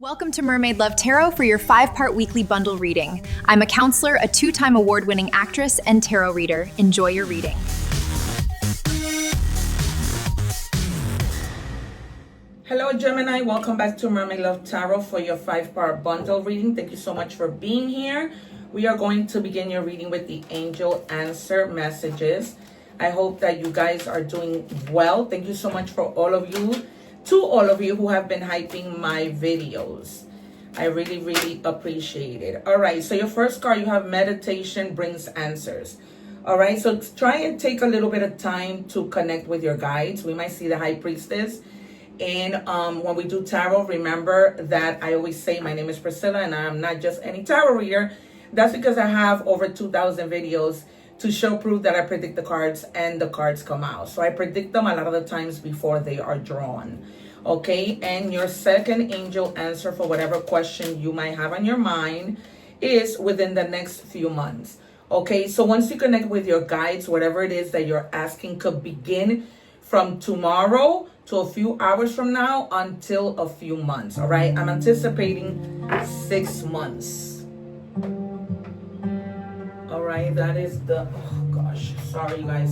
Welcome to Mermaid Love Tarot for your 5-part weekly bundle reading. I'm a counselor, a 2-time award-winning actress, and tarot reader. Enjoy your reading. Hello Gemini, welcome back to Mermaid Love Tarot for your 5-part bundle reading. Thank you so much for being here. We are going to begin your reading with the angel answer messages. I hope that you guys are doing well. Thank you so much for all of you who have been hyping my videos. I really appreciate it. All right, so your first card, you have meditation brings answers. All right, so try and take a little bit of time to connect with your guides. We might see the high priestess. And when we do tarot, remember that I always say my name is Priscilla and I'm not just any tarot reader. That's because I have over 2,000 videos to show proof that I predict the cards and the cards come out. So I predict them a lot of the times before they are drawn. Okay, and your second angel answer for whatever question you might have on your mind is within the next few months. Okay, so once you connect with your guides, whatever it is that you're asking could begin from tomorrow to a few hours from now until a few months. All right, I'm anticipating 6 months. All right, that is the, oh gosh, sorry you guys.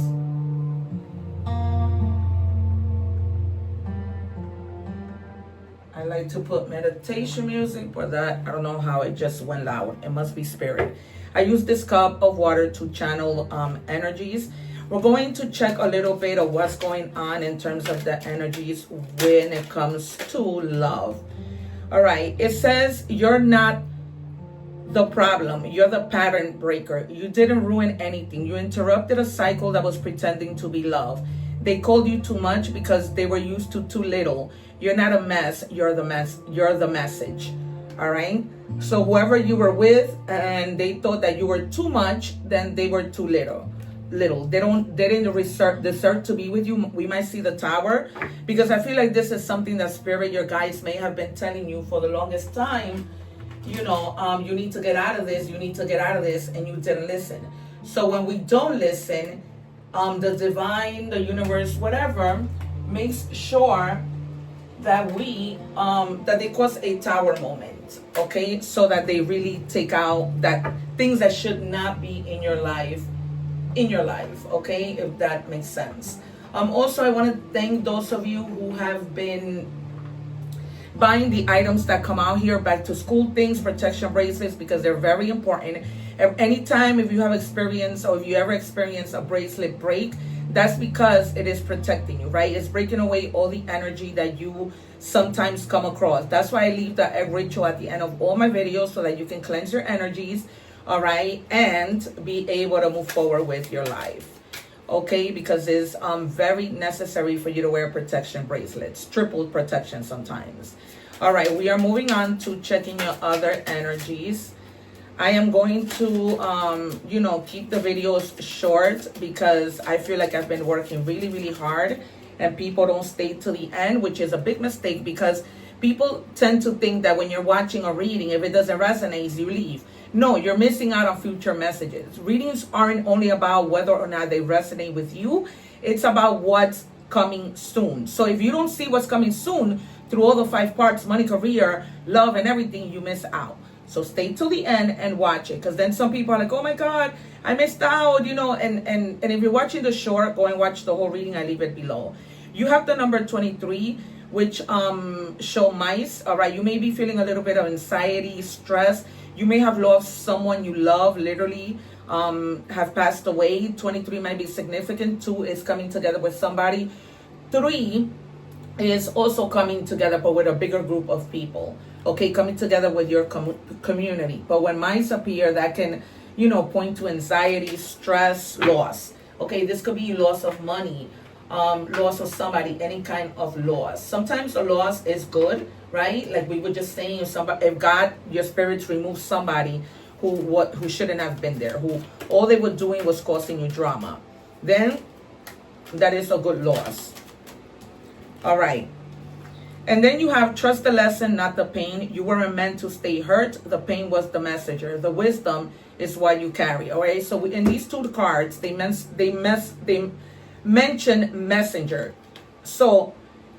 I like to put meditation music, but that, I don't know how it just went loud. It must be spirit. I use this cup of water to channel energies. We're going to check a little bit of what's going on in terms of the energies when it comes to love. All right, it says you're not the problem, you're the pattern breaker. You didn't ruin anything. You interrupted a cycle that was pretending to be love. They called you too much because they were used to too little. You're not a mess, you're the mess, you're the message. All right, so whoever you were with and they thought that you were too much, then they were too little. They didn't deserve to be with you. We might see the tower, because I feel like this is something that spirit, your guides may have been telling you for the longest time. You know, you need to get out of this, you need to get out of this, and you didn't listen. So when we don't listen, the divine, the universe, whatever, makes sure that we, that they cause a tower moment, okay? So that they really take out that things that should not be in your life, okay? If that makes sense. Also, I want to thank those of you who have been buying the items that come out here, back to school things, protection bracelets, because they're very important. Anytime if you have experience or if you ever experience a bracelet break, that's because it is protecting you, right? It's breaking away all the energy that you sometimes come across. That's why I leave the egg ritual at the end of all my videos, so that you can cleanse your energies, all right, and be able to move forward with your life. Okay, because it's very necessary for you to wear protection bracelets, triple protection sometimes. All right, we are moving on to checking your other energies. I am going to, keep the videos short because I feel like I've been working really hard and people don't stay to the end, which is a big mistake, because people tend to think that when you're watching or reading, if it doesn't resonate, you leave. No, you're missing out on future messages. Readings aren't only about whether or not they resonate with you. It's about what's coming soon. So if you don't see what's coming soon through all the 5 parts, money, career, love, and everything, you miss out. So stay till the end and watch it. Because then some people are like, oh my God, I missed out, and if you're watching the short, go and watch the whole reading. I leave it below. You have the number 23, which show mice. All right, you may be feeling a little bit of anxiety, stress. You may have lost someone you love, literally have passed away. 23 might be significant. 2 is coming together with somebody. 3 is also coming together, but with a bigger group of people. Okay, coming together with your community. But when mice appear, that can, point to anxiety, stress, loss. Okay, this could be loss of money, loss of somebody, any kind of loss. Sometimes a loss is good, right? Like we were just saying, if God, your spirits remove somebody who shouldn't have been there, who all they were doing was causing you drama, then that is a good loss. All right. And then you have trust the lesson, not the pain. You weren't meant to stay hurt. The pain was the messenger. The wisdom is what you carry. All right. So in these 2 cards, they mention messenger. So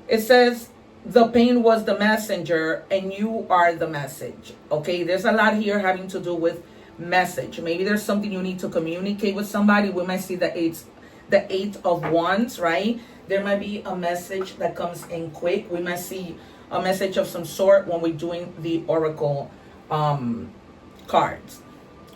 it says the pain was the messenger and you are the message. Okay, there's a lot here having to do with message. Maybe there's something you need to communicate with somebody. We might see the eight of wands, right? There might be a message that comes in quick. We might see a message of some sort when we're doing the oracle cards.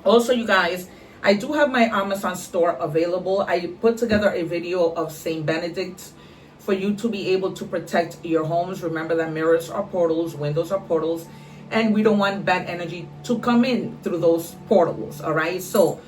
Also, you guys, I do have my Amazon store available. I put together a video of Saint Benedict for you to be able to protect your homes. Remember that mirrors are portals, windows are portals, and we don't want bad energy to come in through those portals. All right, so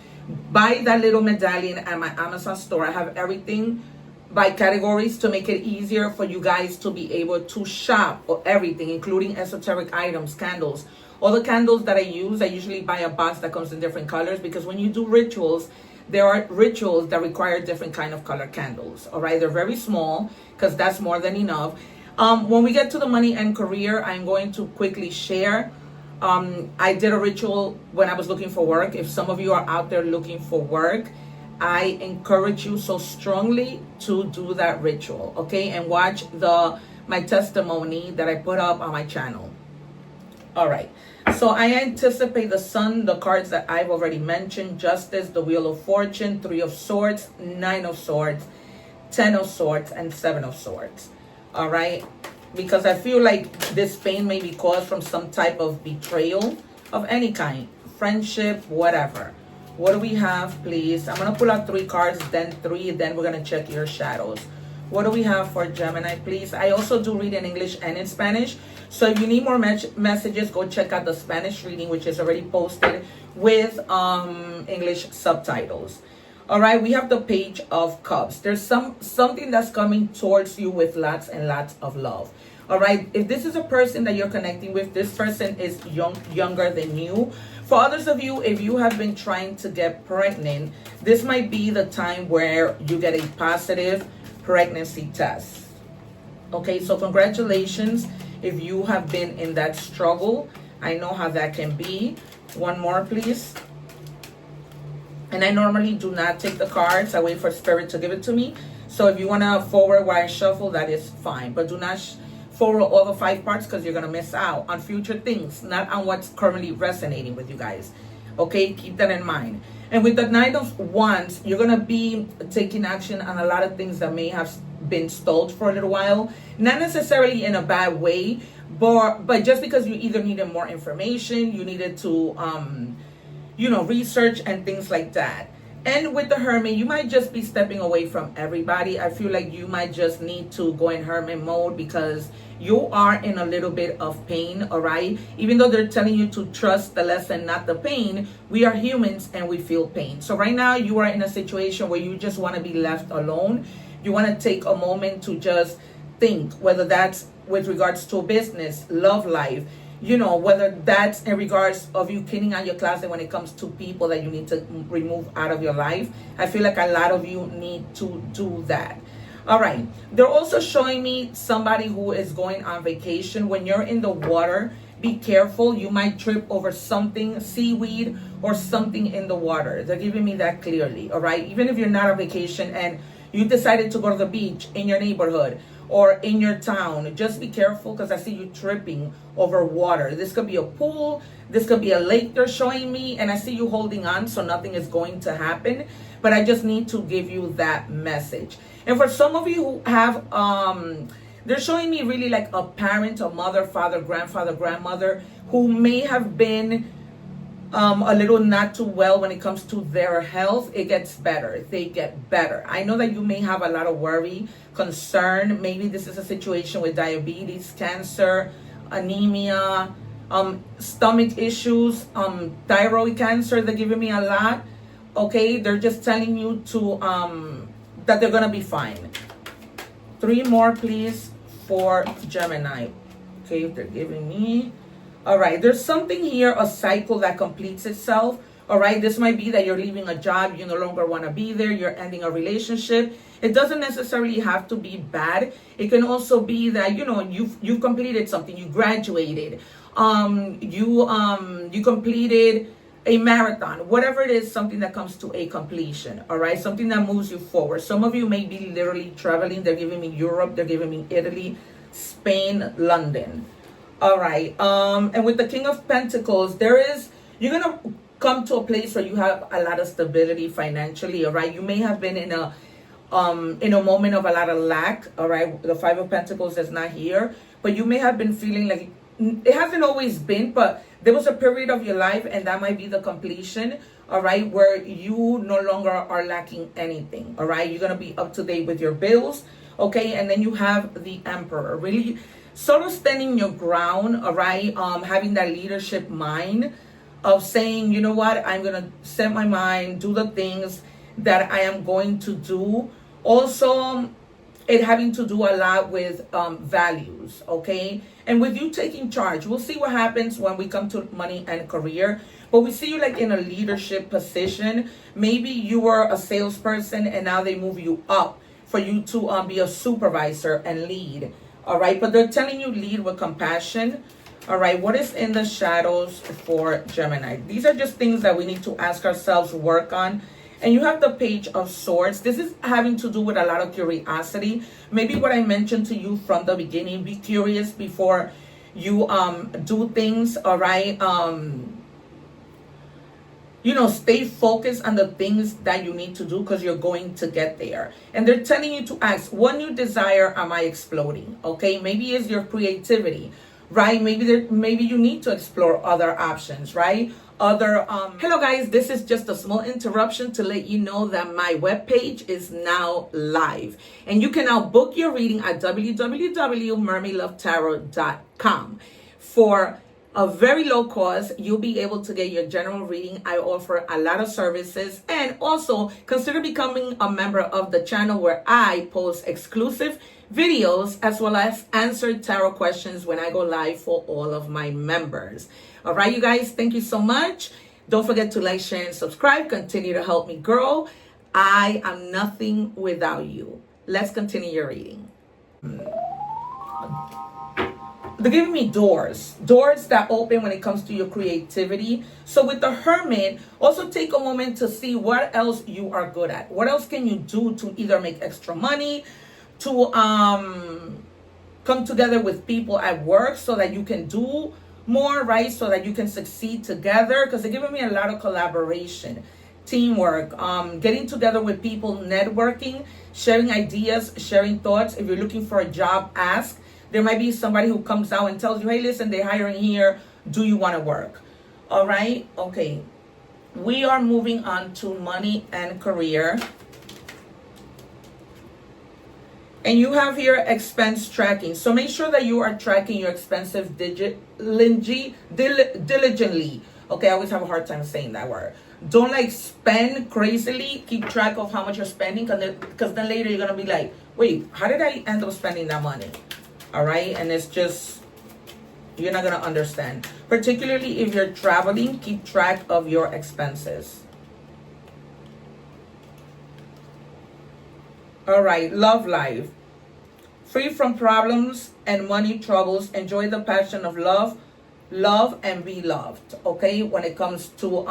buy that little medallion at my Amazon store. I have everything by categories to make it easier for you guys to be able to shop for everything, including esoteric items, candles. All the candles that I use, I usually buy a box that comes in different colors, because when you do rituals, there are rituals that require different kind of color candles. All right, they're very small because that's more than enough. When we get to the money and career, I'm going to quickly share. I did a ritual when I was looking for work. If some of you are out there looking for work, I encourage you so strongly to do that ritual, okay? And watch my testimony that I put up on my channel. All right, so I anticipate the sun, the cards that I've already mentioned: Justice, the Wheel of Fortune, 3 of Swords, 9 of Swords, 10 of Swords, and 7 of Swords. All right, because I feel like this pain may be caused from some type of betrayal of any kind, friendship, whatever. What do we have, please? I'm going to pull out 3 cards, then 3, then we're going to check your shadows. What do we have for Gemini, please? I also do read in English and in Spanish. So if you need more messages, go check out the Spanish reading, which is already posted with English subtitles. All right, we have the Page of Cups. There's something that's coming towards you with lots and lots of love. All right, if this is a person that you're connecting with, this person is younger than you. For others of you, if you have been trying to get pregnant, this might be the time where you get a positive pregnancy test. Okay, so congratulations if you have been in that struggle. I know how that can be. One more, please. And I normally do not take the cards. I wait for Spirit to give it to me. So if you want to forward while I shuffle, that is fine. But do not forward all the 5 parts, because you're going to miss out on future things, not on what's currently resonating with you guys. Okay, keep that in mind. And with the Knight of Wands, you're going to be taking action on a lot of things that may have been stalled for a little while. Not necessarily in a bad way, but just because you either needed more information, you needed to, research and things like that. And with the Hermit, you might just be stepping away from everybody. I feel like you might just need to go in hermit mode because you are in a little bit of pain, all right? Even though they're telling you to trust the lesson, not the pain, we are humans and we feel pain. So right now you are in a situation where you just want to be left alone. You want to take a moment to just think, whether that's with regards to business, love life, whether that's in regards of you cleaning out your closet when it comes to people that you need to remove out of your life. I feel like a lot of you need to do that. All right. They're also showing me somebody who is going on vacation. When you're in the water, be careful. You might trip over something, seaweed or something in the water. They're giving me that clearly. All right. Even if you're not on vacation and you decided to go to the beach in your neighborhood or in your town, just be careful, because I see you tripping over water. This could be a pool, this could be a lake they're showing me, and I see you holding on, so nothing is going to happen. But I just need to give you that message. And for some of you who have, they're showing me really like a parent, a mother, father, grandfather, grandmother, who may have been a little not too well when it comes to their health. It gets better. They get better. I know that you may have a lot of worry, concern. Maybe this is a situation with diabetes, cancer, anemia, stomach issues, thyroid cancer. They're giving me a lot. Okay, they're just telling you to that they're gonna be fine. 3 more, please, for Gemini. Okay, they're giving me. All right, there's something here, a cycle that completes itself. All right, this might be that you're leaving a job, you no longer want to be there, you're ending a relationship. It doesn't necessarily have to be bad. It can also be that, you've completed something, you graduated, you completed a marathon, whatever it is, something that comes to a completion. All right, something that moves you forward. Some of you may be literally traveling. They're giving me Europe, they're giving me Italy, Spain, London. All right. And with the King of Pentacles, you're gonna come to a place where you have a lot of stability financially. All right. You may have been in a moment of a lot of lack. All right. The Five of Pentacles is not here, but you may have been feeling like it hasn't always been, but there was a period of your life, and that might be the completion. All right, where you no longer are lacking anything. All right, you're gonna be up to date with your bills. Okay, and then you have the Emperor, really sort of standing your ground. All right, having that leadership mind of saying, you know what, I'm gonna set my mind, do the things that I am going to do. Also, it having to do a lot with values. Okay, and with you taking charge, we'll see what happens when we come to money and career. But we see you like in a leadership position. Maybe you were a salesperson and now they move you up for you to be a supervisor and lead. All right, but they're telling you lead with compassion. All right, what is in the shadows for Gemini? These are just things that we need to ask ourselves, work on. And you have the Page of Swords. This is having to do with a lot of curiosity. Maybe what I mentioned to you from the beginning, be curious before you do things. All right, stay focused on the things that you need to do, because you're going to get there. And they're telling you to ask, what new desire am I exploding? Okay, maybe it's your creativity, right? Maybe you need to explore other options, right? Hello guys, this is just a small interruption to let you know that my webpage is now live, and you can now book your reading at www.mermaidlovetarot.com. For a very low cost, you'll be able to get your general reading. I offer a lot of services, and also consider becoming a member of the channel, where I post exclusive videos as well as answer tarot questions when I go live for all of my members. All right, you guys, thank you so much. Don't forget to like, share, and subscribe. Continue to help me grow. I am nothing without you. Let's continue your reading. They're giving me doors that open when it comes to your creativity. So with the Hermit, also take a moment to see what else you are good at. What else can you do to either make extra money, to come together with people at work so that you can do more, right? So that you can succeed together, because they're giving me a lot of collaboration, teamwork, getting together with people, networking, sharing ideas, sharing thoughts. If you're looking for a job, ask. There might be somebody who comes out and tells you, hey, listen, they're hiring here. Do you want to work? All right. Okay. We are moving on to money and career. And you have here expense tracking. So make sure that you are tracking your expenses diligently. Okay, I always have a hard time saying that word. Don't like spend crazily. Keep track of how much you're spending, because then later you're going to be like, wait, how did I end up spending that money? All right, and it's just, you're not going to understand. Particularly if you're traveling, keep track of your expenses. All right, love life. Free from problems and money troubles. Enjoy the passion of love and be loved. Okay, when it comes to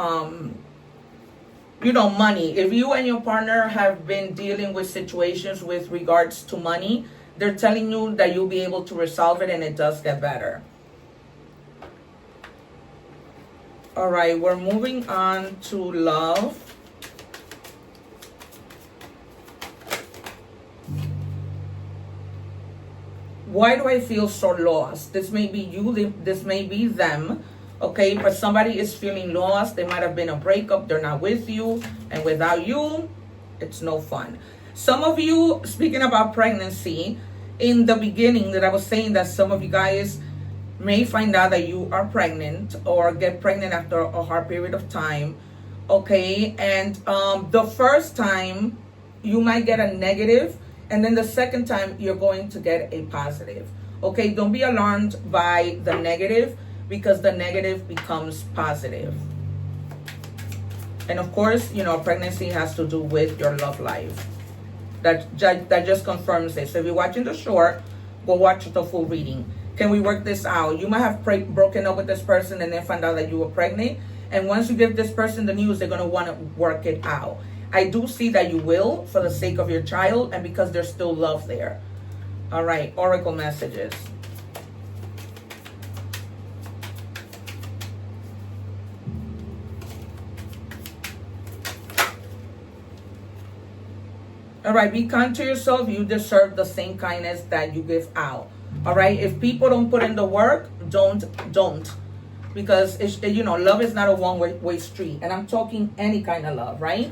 money. If you and your partner have been dealing with situations with regards to money, they're telling you that you'll be able to resolve it, and it does get better. All right, we're moving on to love. Why do I feel so lost? This may be you, this may be them, okay? But somebody is feeling lost. There might have been a breakup. They're not with you. And without you, it's no fun. Some of you, speaking about pregnancy, in the beginning that I was saying that some of you guys may find out that you are pregnant or get pregnant after a hard period of time, okay? And the first time, you might get a negative, and then the second time, you're going to get a positive. Okay, don't be alarmed by the negative, because the negative becomes positive. And of course, pregnancy has to do with your love life. That just confirms this. So if you're watching the short, go watch the full reading. Can we work this out? You might have broken up with this person and then found out that you were pregnant. And once you give this person the news, they're going to want to work it out. I do see that you will, for the sake of your child and because there's still love there. All right, oracle messages. All right, be kind to yourself. You deserve the same kindness that you give out. All right, if people don't put in the work, don't. Because, it's, you know, love is not a one-way street. And I'm talking any kind of love, right?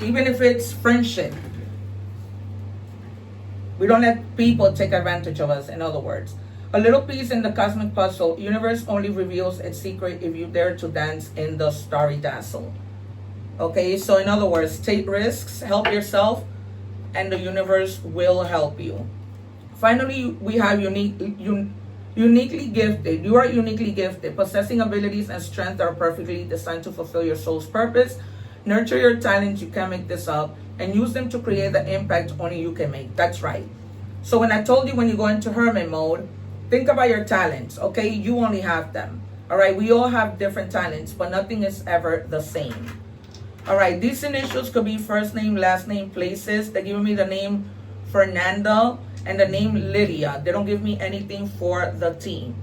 Even if it's friendship. We don't let people take advantage of us, in other words. A little piece in the cosmic puzzle. Universe only reveals its secret if you dare to dance in the starry dazzle. Okay, so in other words, take risks, help yourself, and the universe will help you. Finally, we have uniquely gifted. You are uniquely gifted, possessing abilities and strengths that are perfectly designed to fulfill your soul's purpose. Nurture your talents, you can make this up, and use them to create the impact only you can make. That's right. So when I told you when you go into hermit mode, think about your talents, okay? You only have them, all right? We all have different talents, but nothing is ever the same. All right, these initials could be first name, last name, places. They're giving me the name Fernanda and the name Lydia. They don't give me anything for the team.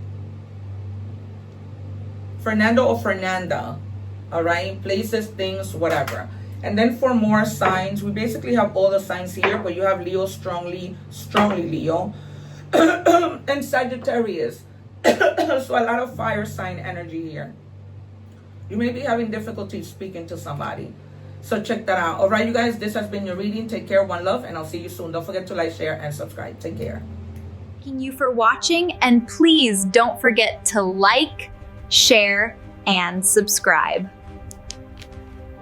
Fernando or Fernanda. All right, places, things, whatever. And then for more signs, we basically have all the signs here, but you have Leo, strongly Leo. And Sagittarius. So a lot of fire sign energy here. You may be having difficulty speaking to somebody. So check that out. All right, you guys, this has been your reading. Take care, one love, and I'll see you soon. Don't forget to like, share, and subscribe. Take care. Thank you for watching, and please don't forget to like, share, and subscribe.